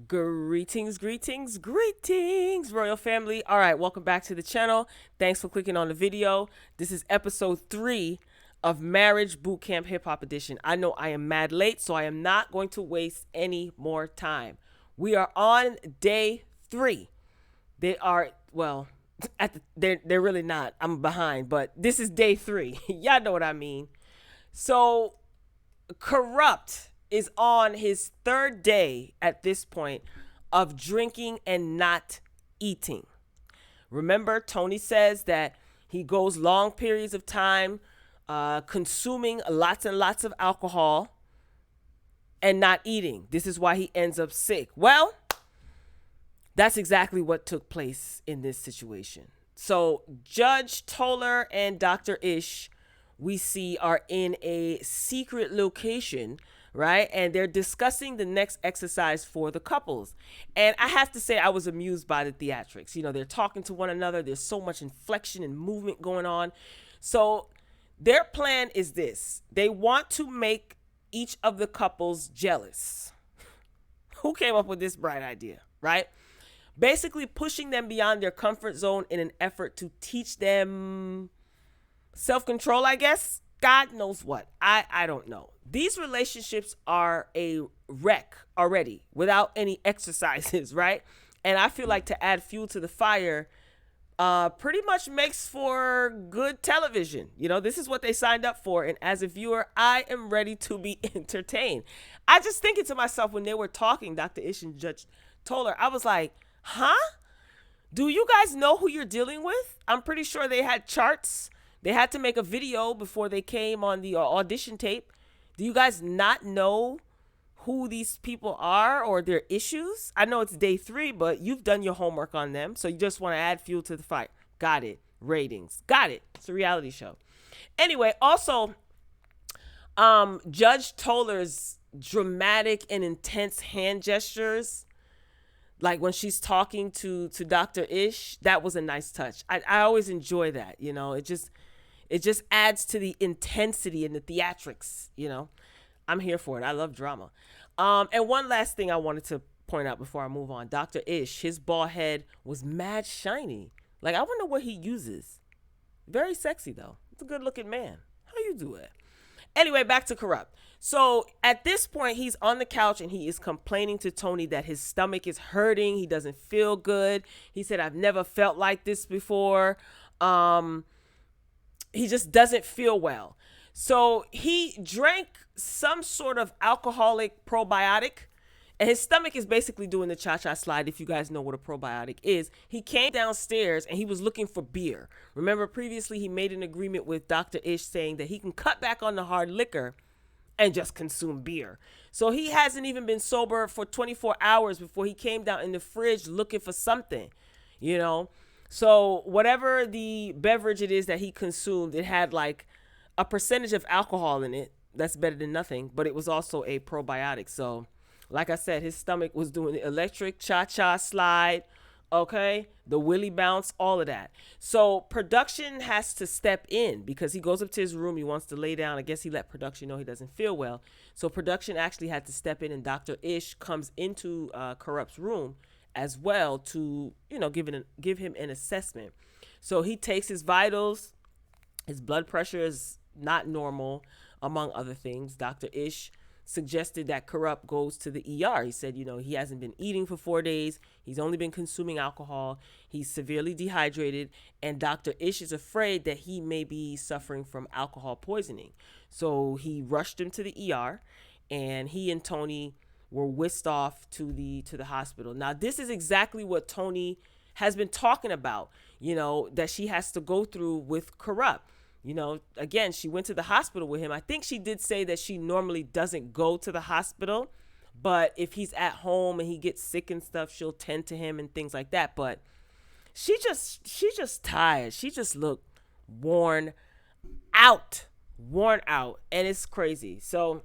Greetings, royal family. All right, welcome back to the channel. Thanks for clicking on the video. This is episode 3 of Marriage Bootcamp Hip Hop Edition. I know I am mad late, so I am not going to waste any more time. We are on day 3. They are, well, they're really not. I'm behind, but this is day 3. Y'all know what I mean. So Corrupt is on his third day at this point of drinking and not eating. Remember, Tony says that he goes long periods of time consuming lots and lots of alcohol and not eating. This is why he ends up sick. Well, that's exactly what took place in this situation. So, Judge Toller and Dr. Ish, we see, are in a secret location, right? And they're discussing the next exercise for the couples. And I have to say, I was amused by the theatrics. You know, they're talking to one another. There's so much inflection and movement going on. So their plan is this: they want to make each of the couples jealous. Who came up with this bright idea, right? Basically pushing them beyond their comfort zone in an effort to teach them self-control, I guess. God knows what. I don't know. These relationships are a wreck already without any exercises, right? And I feel like to add fuel to the fire pretty much makes for good television. You know, this is what they signed up for. And as a viewer, I am ready to be entertained. I just thinking to myself when they were talking, Dr. Ish and Judge Toller, I was like, huh? Do you guys know who you're dealing with? I'm pretty sure they had charts. They had to make a video before they came on the audition tape. Do you guys not know who these people are or their issues? I know it's day 3, but you've done your homework on them. So you just want to add fuel to the fire. Got it. Ratings. Got it. It's a reality show. Anyway, also, Judge Toller's dramatic and intense hand gestures, like when she's talking to Dr. Ish, that was a nice touch. I always enjoy that, you know. It just adds to the intensity and the theatrics, you know. I'm here for it. I love drama. And one last thing I wanted to point out before I move on. Dr. Ish, his bald head was mad shiny. Like, I wonder what he uses. Very sexy, though. It's a good-looking man. How you do it? Anyway, back to Corrupt. So at this point, he's on the couch and he is complaining to Tony that his stomach is hurting. He doesn't feel good. He said, I've never felt like this before. He just doesn't feel well. So he drank some sort of alcoholic probiotic, and his stomach is basically doing the cha-cha slide, if you guys know what a probiotic is. He came downstairs and he was looking for beer. Remember, previously he made an agreement with Dr. Ish saying that he can cut back on the hard liquor and just consume beer. So he hasn't even been sober for 24 hours before he came down in the fridge looking for something, you know. So whatever the beverage it is that he consumed, it had like a percentage of alcohol in it. That's better than nothing, but it was also a probiotic. So like I said, his stomach was doing the electric cha-cha slide, okay, the willy bounce, all of that. So production has to step in because he goes up to his room. He wants to lay down. I guess he let production know he doesn't feel well. So production actually had to step in, and Dr. Ish comes into Corrupt's room as well to, you know, give him an assessment. So he takes his vitals. His blood pressure is not normal, among other things. Dr. Ish suggested that Corrupt goes to the ER. He said, you know, he hasn't been eating for 4 days. He's only been consuming alcohol. He's severely dehydrated. And Dr. Ish is afraid that he may be suffering from alcohol poisoning. So he rushed him to the ER, and he and Tony were whisked off to the hospital. Now, this is exactly what Tony has been talking about, you know, that she has to go through with Corrupt. You know, again, she went to the hospital with him. I think she did say that she normally doesn't go to the hospital, but if he's at home and he gets sick and stuff, she'll tend to him and things like that. But she just tired. She just looked worn out, and it's crazy. So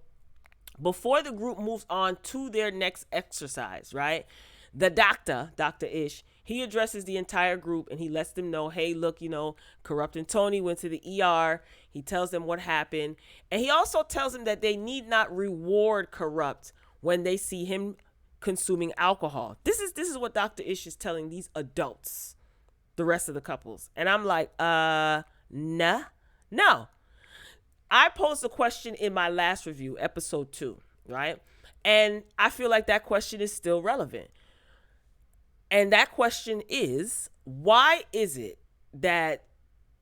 before the group moves on to their next exercise, right? The doctor, Dr. Ish, he addresses the entire group and he lets them know, hey, look, you know, Corrupt and Tony went to the ER. He tells them what happened. And he also tells them that they need not reward Corrupt when they see him consuming alcohol. This is what Dr. Ish is telling these adults, the rest of the couples. And I'm like, nah. No. I posed a question in my last review, episode 2, right? And I feel like that question is still relevant. And that question is, why is it that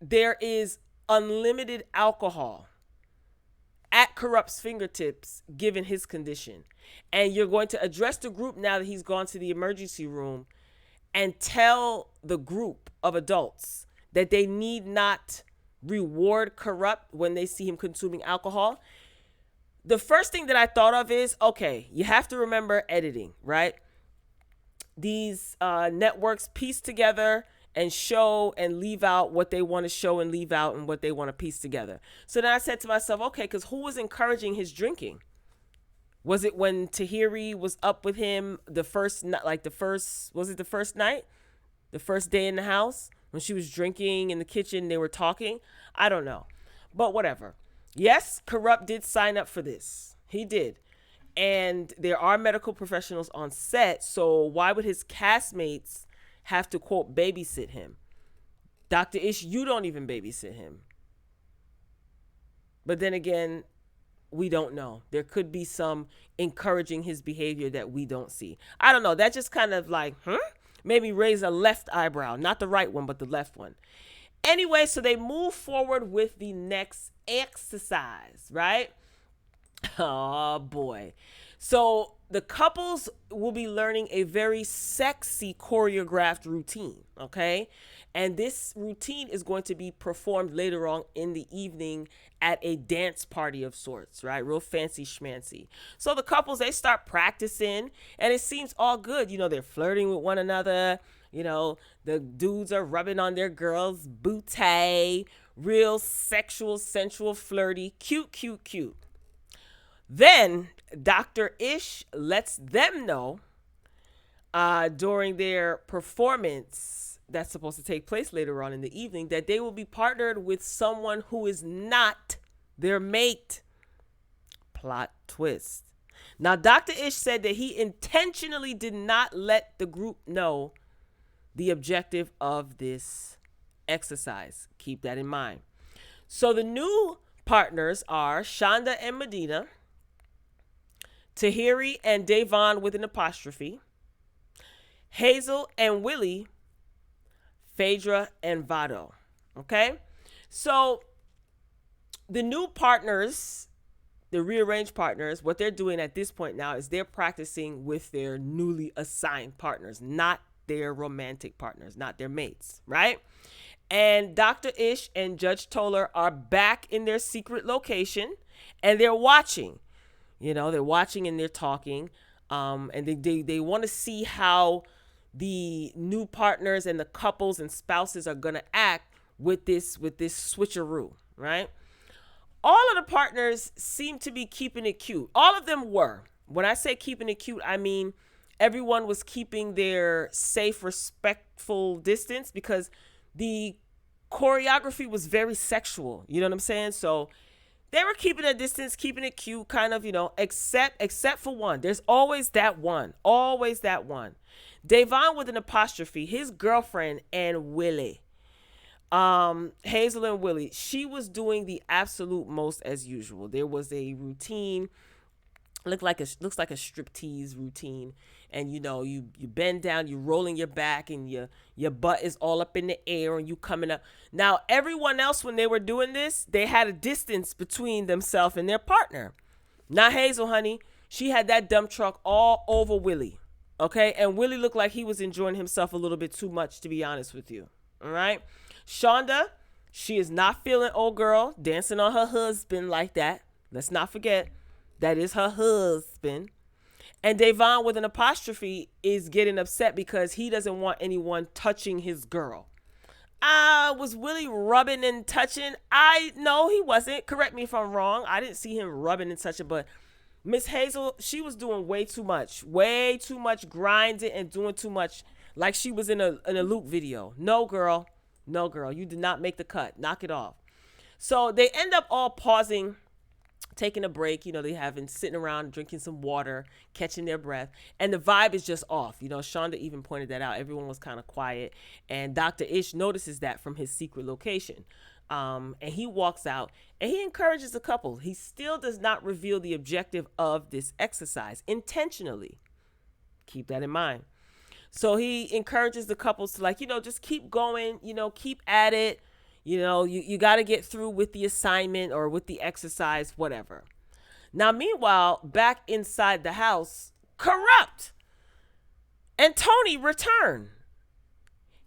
there is unlimited alcohol at Corrupt's fingertips given his condition? And you're going to address the group now that he's gone to the emergency room and tell the group of adults that they need not reward Corrupt when they see him consuming alcohol. The first thing that I thought of is, okay, you have to remember editing, right? These networks piece together and show and leave out what they want to show and leave out and what they want to piece together. So then I said to myself, okay, because who was encouraging his drinking? Was it when Tahiri was up with him the first night, was it the first night? The first day in the house? When she was drinking in the kitchen, they were talking? I don't know. But whatever. Yes, Corrupt did sign up for this. He did. And there are medical professionals on set, so why would his castmates have to, quote, babysit him? Dr. Ish, you don't even babysit him. But then again, we don't know. There could be some encouraging his behavior that we don't see. I don't know. That just kind of like, maybe raise a left eyebrow. Not the right one, but the left one. Anyway, so they move forward with the next exercise, right? Oh, boy. So the couples will be learning a very sexy choreographed routine, okay? And this routine is going to be performed later on in the evening at a dance party of sorts, right? Real fancy schmancy. So the couples, they start practicing, and it seems all good. You know, they're flirting with one another. You know, the dudes are rubbing on their girls' booty. Real sexual, sensual, flirty. Cute, cute, cute. Then Dr. Ish lets them know during their performance that's supposed to take place later on in the evening that they will be partnered with someone who is not their mate. Plot twist. Now, Dr. Ish said that he intentionally did not let the group know the objective of this exercise. Keep that in mind. So the new partners are Shonda and Medina, Tahiri and Davon with an apostrophe, Hazel and Willie, Phaedra and Vado. Okay? So the new partners, the rearranged partners, what they're doing at this point now is they're practicing with their newly assigned partners, not their romantic partners, not their mates, right? And Dr. Ish and Judge Toller are back in their secret location, and they're watching. You know, they're watching and they're talking, and they want to see how the new partners and the couples and spouses are going to act with this switcheroo, right? All of the partners seem to be keeping it cute. All of them were. When I say keeping it cute, I mean everyone was keeping their safe, respectful distance because the choreography was very sexual. You know what I'm saying? So they were keeping a distance, keeping it cute, kind of, you know, except for one. There's always that one. Always that one. Davon with an apostrophe, his girlfriend and Willie. Hazel and Willie, she was doing the absolute most as usual. There was a routine, looks like a striptease routine, and you know, you bend down, you rolling your back, and your butt is all up in the air, and you coming up. Now, everyone else, when they were doing this, they had a distance between themselves and their partner. Not Hazel, honey. She had that dump truck all over Willie, okay? And Willie looked like he was enjoying himself a little bit too much, to be honest with you, all right? Shonda, she is not feeling old girl dancing on her husband like that. Let's not forget, that is her husband. And Davon with an apostrophe is getting upset because he doesn't want anyone touching his girl. Was Willie rubbing and touching? No, he wasn't. Correct me if I'm wrong. I didn't see him rubbing and touching, but Miss Hazel, she was doing way too much grinding and doing too much, like she was in a Luke video. No, girl, you did not make the cut. Knock it off. So they end up all pausing taking a break. You know, they having sitting around drinking some water, catching their breath, and the vibe is just off. You know, Shonda even pointed that out. Everyone was kind of quiet, and Dr. Ish notices that from his secret location. And he walks out and he encourages the couple. He still does not reveal the objective of this exercise intentionally. Keep that in mind. So he encourages the couples to, like, you know, just keep going, you know, keep at it. You know, you got to get through with the assignment or with the exercise, whatever. Now, meanwhile, back inside the house, Corrupt and Tony return.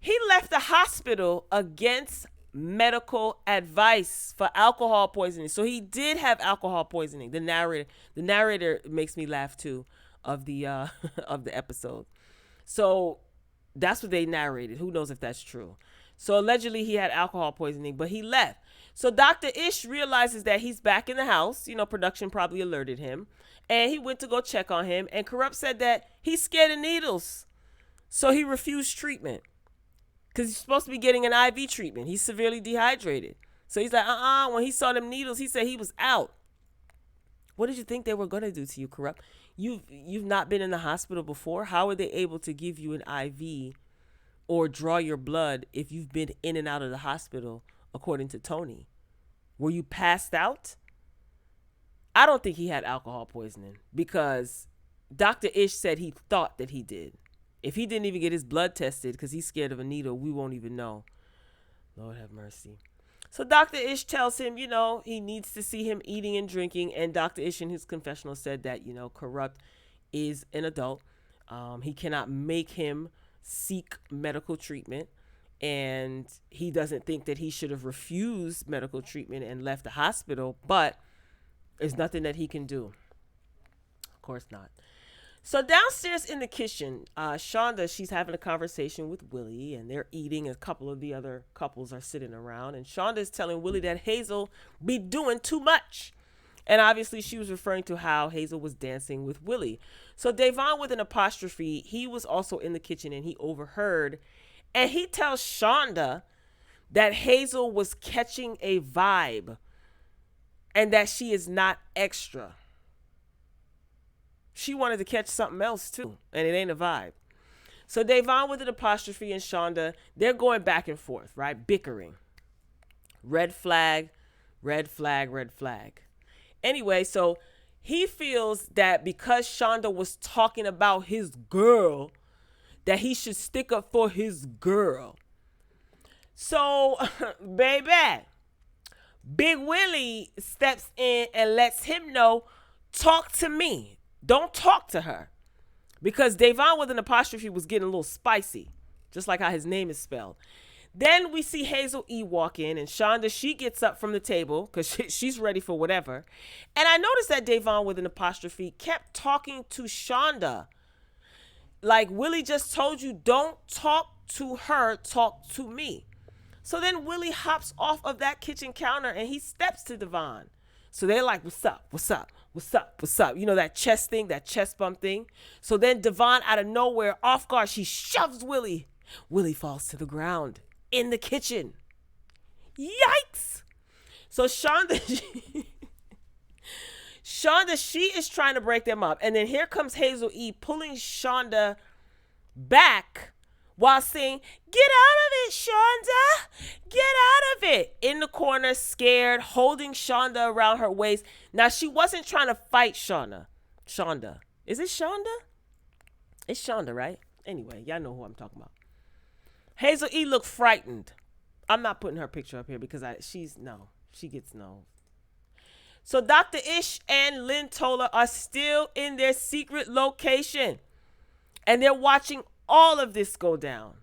He left the hospital against medical advice for alcohol poisoning. So he did have alcohol poisoning. The narrator makes me laugh too of the of the episode. So that's what they narrated. Who knows if that's true? So allegedly he had alcohol poisoning, but he left. So Dr. Ish realizes that he's back in the house. You know, production probably alerted him. And he went to go check on him. And Corrupt said that he's scared of needles. So he refused treatment. Because he's supposed to be getting an IV treatment. He's severely dehydrated. So he's like, when he saw them needles, he said he was out. What did you think they were going to do to you, Corrupt? You've not been in the hospital before. How are they able to give you an IV or draw your blood if you've been in and out of the hospital, according to Tony? Were you passed out? I don't think he had alcohol poisoning because Dr. Ish said he thought that he did. If he didn't even get his blood tested because he's scared of a needle, we won't even know. Lord have mercy. So Dr. Ish tells him, you know, he needs to see him eating and drinking. And Dr. Ish in his confessional said that, you know, Corrupt is an adult. He cannot make him seek medical treatment. And he doesn't think that he should have refused medical treatment and left the hospital. But there's nothing that he can do. Of course not. So downstairs in the kitchen, Shonda, she's having a conversation with Willie, and they're eating. A couple of the other couples are sitting around, and Shonda is telling Willie that Hazel be doing too much. And obviously she was referring to how Hazel was dancing with Willie. So Davon, with an apostrophe, he was also in the kitchen, and he overheard, and he tells Shonda that Hazel was catching a vibe and that she is not extra. She wanted to catch something else too, and it ain't a vibe. So Davon with an apostrophe and Shonda, they're going back and forth, right? Bickering. Red flag, red flag, red flag. Anyway, so he feels that because Shonda was talking about his girl, that he should stick up for his girl. So, baby, Big Willie steps in and lets him know, talk to me. Don't talk to her. Because Davon with an apostrophe was getting a little spicy, just like how his name is spelled. Then we see Hazel E walk in, and Shonda, she gets up from the table because she's ready for whatever. And I noticed that Davon with an apostrophe kept talking to Shonda. Like, Willie just told you, don't talk to her, talk to me. So then Willie hops off of that kitchen counter and he steps to Davon. So they're like, what's up, what's up, what's up, what's up? You know, that chest thing, that chest bump thing. So then Davon, out of nowhere, off guard, she shoves Willie. Willie falls to the ground in the kitchen. Yikes. So Shonda, she is trying to break them up. And then here comes Hazel E pulling Shonda back while saying, get out of it, Shonda. Get out of it. In the corner, scared, holding Shonda around her waist. Now, she wasn't trying to fight Shonda. Is it Shonda? It's Shonda, right? Anyway, y'all know who I'm talking about. Hazel E looked frightened. I'm not putting her picture up here because she gets no. So Dr. Ish and Lynn Tola are still in their secret location. And they're watching all of this go down.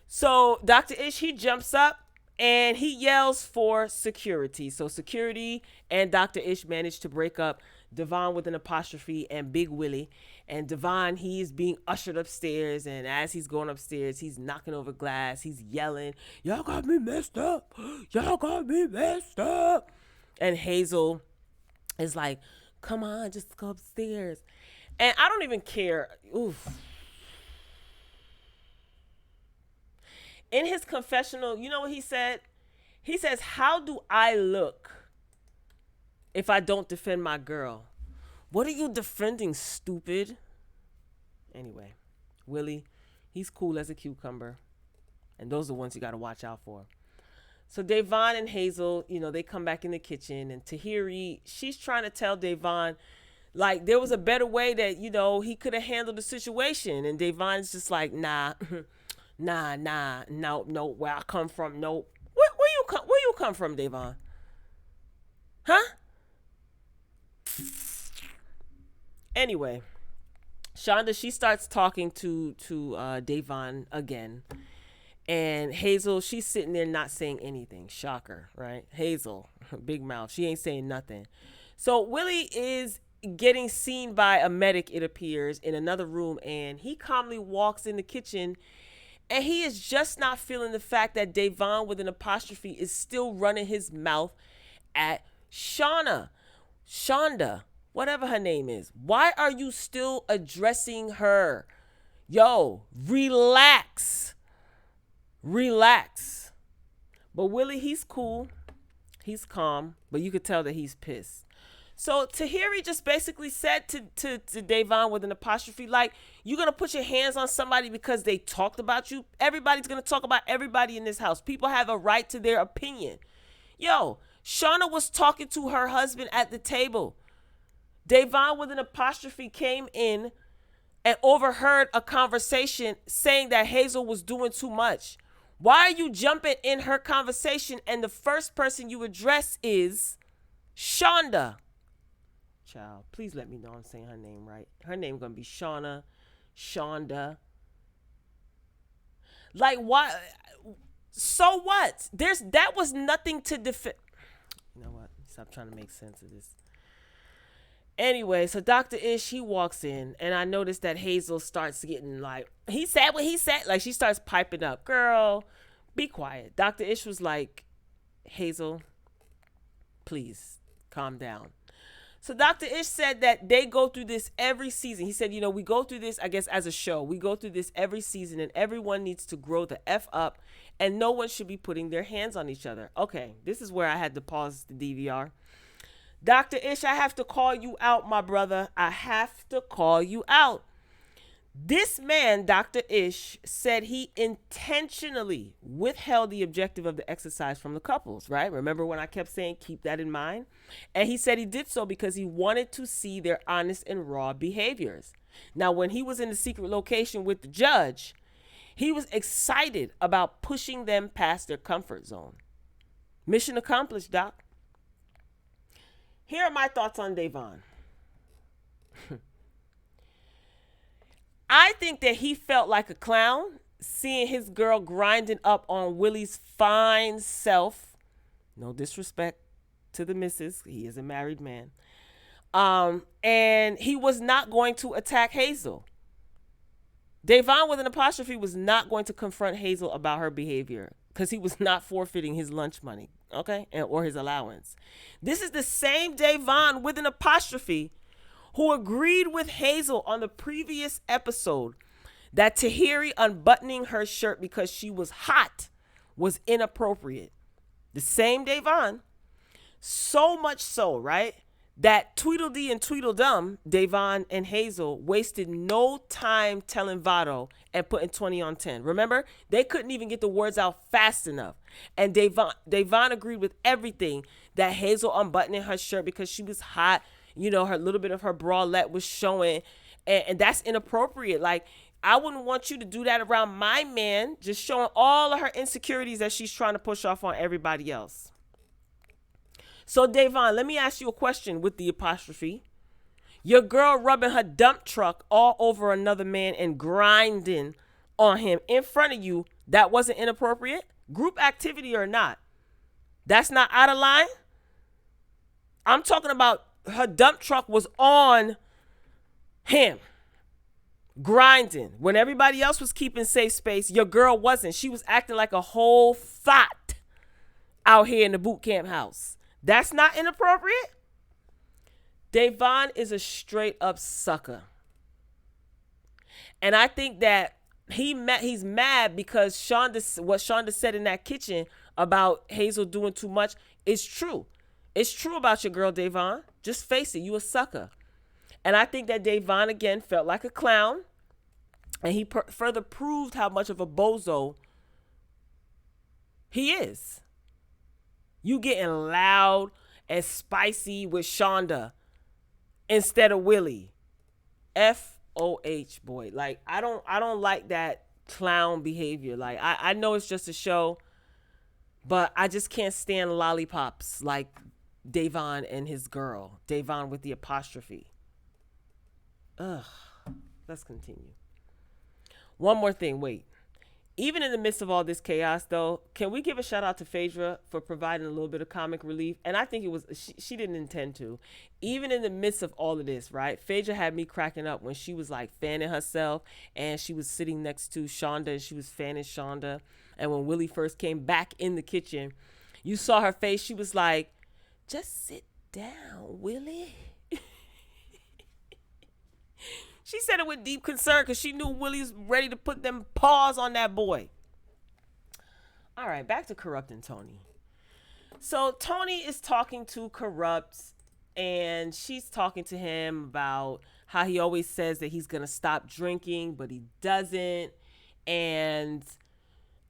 So Dr. Ish, he jumps up and he yells for security. So security and Dr. Ish managed to break up Davon with an apostrophe and Big Willie. And Davon, he is being ushered upstairs. And as he's going upstairs, he's knocking over glass. He's yelling, y'all got me messed up. Y'all got me messed up. And Hazel is like, come on, just go upstairs. And I don't even care. Oof. In his confessional, you know what he said? He says, how do I look if I don't defend my girl. What are you defending, stupid? Anyway, Willie, he's cool as a cucumber. And those are the ones you got to watch out for. So Davon and Hazel, they come back in the kitchen, and Tahiri, she's trying to tell Davon, like, there was a better way that, he could have handled the situation. And Davon's just like, nah, no, where I come from, no. Where you come from, Davon? Huh? Anyway, Shonda, she starts talking to Davon again. And Hazel, she's sitting there not saying anything. Shocker, right? Hazel, big mouth. She ain't saying nothing. So Willie is getting seen by a medic, it appears, in another room. And he calmly walks in the kitchen. And he is just not feeling the fact that Davon, with an apostrophe, is still running his mouth at Shonda, whatever her name is. Why are you still addressing her? Yo, relax. But Willie, he's cool. He's calm, but you could tell that he's pissed. So Tahiri just basically said to Davon with an apostrophe, like, you're going to put your hands on somebody because they talked about you? Everybody's going to talk about everybody in this house. People have a right to their opinion. Yo, Shauna was talking to her husband at the table. Davon with an apostrophe came in and overheard a conversation saying that Hazel was doing too much. Why are you jumping in her conversation and the first person you address is Shonda? Child, please let me know I'm saying her name right. Her name gonna be Shonda. Like, why? So what? That was nothing to defend. You know what? Stop trying to make sense of this. Anyway, so Dr. Ish, he walks in, and I noticed that Hazel starts getting like, he said what he said. Like, she starts piping up. Girl, be quiet. Dr. Ish was like, Hazel, please calm down. So Dr. Ish said that they go through this every season. He said, we go through this, I guess, as a show. We go through this every season, and everyone needs to grow the F up, and no one should be putting their hands on each other. Okay, this is where I had to pause the DVR. Dr. Ish, I have to call you out, my brother. I have to call you out. This man, Dr. Ish, said he intentionally withheld the objective of the exercise from the couples, right? Remember when I kept saying, keep that in mind? And he said he did so because he wanted to see their honest and raw behaviors. Now, when he was in the secret location with the judge, he was excited about pushing them past their comfort zone. Mission accomplished, Doc. Here are my thoughts on Davon. I think that he felt like a clown seeing his girl grinding up on Willie's fine self. No disrespect to the missus. He is a married man. And he was not going to attack Hazel. Davon with an apostrophe was not going to confront Hazel about her behavior because he was not forfeiting his lunch money, okay, or his allowance. This is the same Davon with an apostrophe who agreed with Hazel on the previous episode that Tahiri unbuttoning her shirt because she was hot was inappropriate. The same Davon. So much so, right, that Tweedledee and Tweedledum, Davon and Hazel, wasted no time telling Vado and putting 20 on 10. Remember, they couldn't even get the words out fast enough. And Davon agreed with everything, that Hazel unbuttoning her shirt because she was hot, her little bit of her bralette was showing, and that's inappropriate. Like, I wouldn't want you to do that around my man, just showing all of her insecurities that she's trying to push off on everybody else. So, Davon, let me ask you a question with the apostrophe. Your girl rubbing her dump truck all over another man and grinding on him in front of you, that wasn't inappropriate? Group activity or not? That's not out of line? I'm talking about her dump truck was on him, grinding. When everybody else was keeping safe space, your girl wasn't. She was acting like a whole thought out here in the boot camp house. That's not inappropriate? Davon is a straight up sucker. And I think that he's mad because what Shonda said in that kitchen about Hazel doing too much is true. It's true about your girl, Davon. Just face it. You a sucker. And I think that Davon, again, felt like a clown. And he further proved how much of a bozo he is. You getting loud and spicy with Shonda instead of Willie. FOH, boy. Like, I don't like that clown behavior. Like, I know it's just a show, but I just can't stand lollipops like Davon and his girl. Davon with the apostrophe. Ugh. Let's continue. One more thing. Wait. Even in the midst of all this chaos, though, can we give a shout out to Phaedra for providing a little bit of comic relief? And I think it was, she didn't intend to. Even in the midst of all of this, right? Phaedra had me cracking up when she was like fanning herself and she was sitting next to Shonda and she was fanning Shonda. And when Willie first came back in the kitchen, you saw her face. She was like, just sit down, Willie. She said it with deep concern because she knew Willie's ready to put them paws on that boy. All right, back to Corrupt and Tony. So Tony is talking to Corrupt, and she's talking to him about how he always says that he's going to stop drinking, but he doesn't. And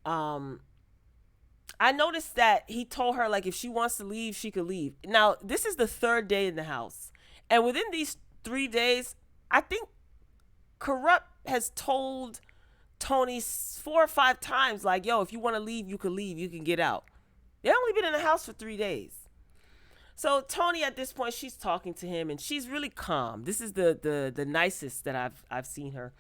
I noticed that he told her, like, if she wants to leave, she could leave. Now, this is the third day in the house. And within these 3 days, I think Corrupt has told Tony 4 or 5 times, like, yo, if you want to leave, you can leave. You can get out. They only been in the house for 3 days. So Tony, at this point, she's talking to him, and she's really calm. This is the nicest that I've seen her.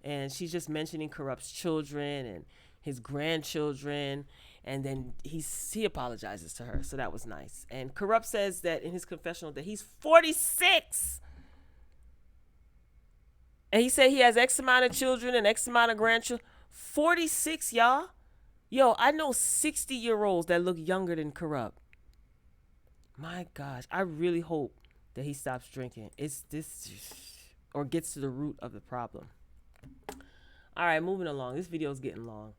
And she's just mentioning Corrupt's children and his grandchildren. And then he apologizes to her. So that was nice. And Corrupt says that in his confessional that he's 46. And he said he has X amount of children and X amount of grandchildren. 46, y'all. Yo, I know 60-year-olds that look younger than Corrupt. My gosh, I really hope that he stops drinking. It's this, or gets to the root of the problem. All right, moving along. This video is getting long.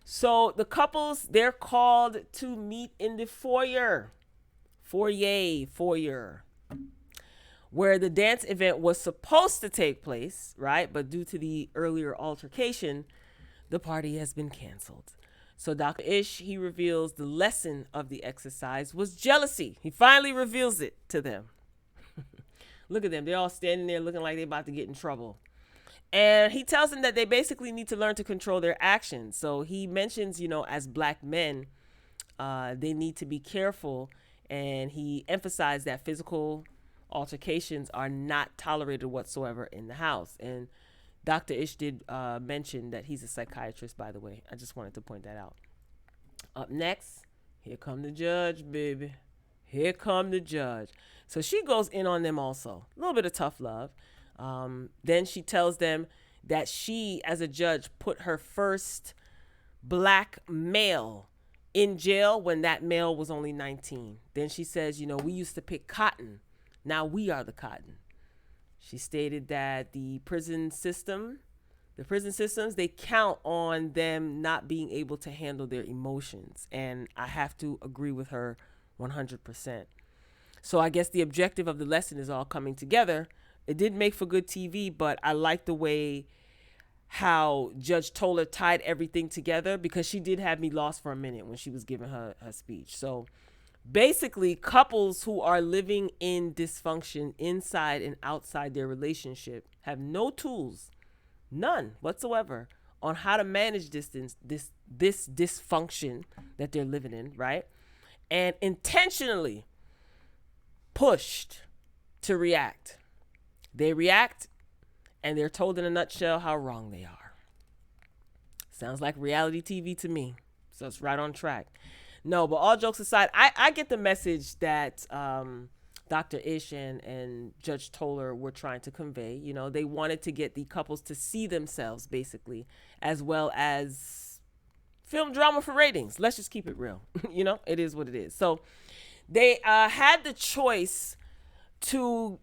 So the couples, they're called to meet in the foyer. Foyer. Where the dance event was supposed to take place, right? But due to the earlier altercation, the party has been canceled. So Dr. Ish, he reveals the lesson of the exercise was jealousy. He finally reveals it to them. Look at them. They're all standing there looking like they're about to get in trouble. And he tells them that they basically need to learn to control their actions. So he mentions, as black men, they need to be careful. And he emphasized that physical altercations are not tolerated whatsoever in the house. And Dr. Ish did mention that he's a psychiatrist, by the way. I just wanted to point that out. Up next, here come the judge, baby. Here come the judge. So she goes in on them also. A little bit of tough love. Then she tells them that she, as a judge, put her first black male in jail when that male was only 19. Then she says, we used to pick cotton. Now we are the cotton. She stated that the prison systems, they count on them not being able to handle their emotions. And I have to agree with her 100%. So I guess the objective of the lesson is all coming together. It did make for good TV, but I like the way how Judge Toller tied everything together, because she did have me lost for a minute when she was giving her speech. So basically, couples who are living in dysfunction inside and outside their relationship have no tools, none whatsoever, on how to manage this dysfunction that they're living in, right? And intentionally pushed to react. They react, and they're told in a nutshell how wrong they are. Sounds like reality TV to me, so it's right on track. No, but all jokes aside, I get the message that Dr. Ish and Judge Toller were trying to convey. They wanted to get the couples to see themselves, basically, as well as film drama for ratings. Let's just keep it real. It is what it is. So they had the choice to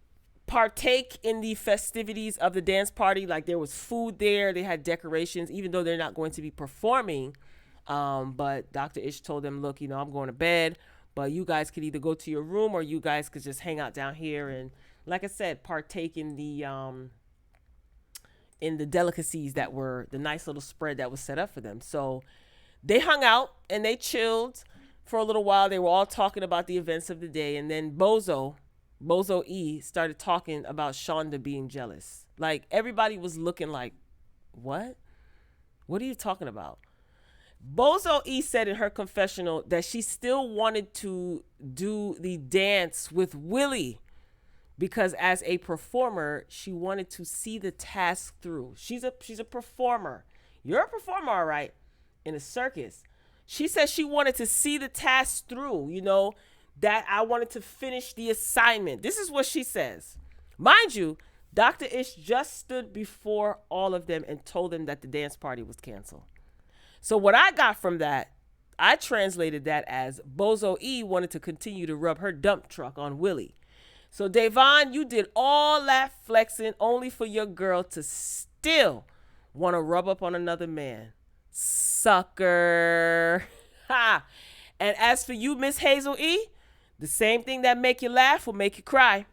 partake in the festivities of the dance party. Like, there was food there. They had decorations, even though they're not going to be performing. But Dr. Ish told them, look, I'm going to bed, But you guys could either go to your room or you guys could just hang out down here and, like I said, partake in the delicacies that were the nice little spread that was set up for them. So they hung out and they chilled for a little while. They were all talking about the events of the day, and then Bozo E started talking about Shonda being jealous. Like, everybody was looking like, what? What are you talking about? Bozo E said in her confessional that she still wanted to do the dance with Willie because as a performer, she wanted to see the task through. She's a performer. You're a performer, all right, in a circus. She said she wanted to see the task through, you know, that I wanted to finish the assignment. This is what she says. Mind you, Dr. Ish just stood before all of them and told them that the dance party was canceled. So what I got from that, I translated that as Bozo E wanted to continue to rub her dump truck on Willie. So Davon, you did all that flexing only for your girl to still want to rub up on another man. Sucker. Ha. And as for you, Miss Hazel E, the same thing that make you laugh will make you cry.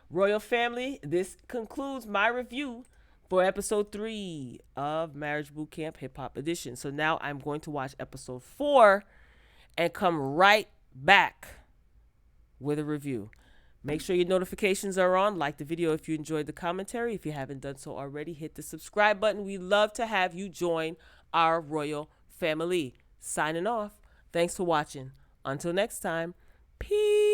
Royal family, this concludes my review for episode 3 of Marriage Boot Camp Hip Hop Edition. So now I'm going to watch episode 4 and come right back with a review. Make sure your notifications are on. Like the video if you enjoyed the commentary. If you haven't done so already, hit the subscribe button. We love to have you join our royal family. Signing off. Thanks for watching. Until next time, peace.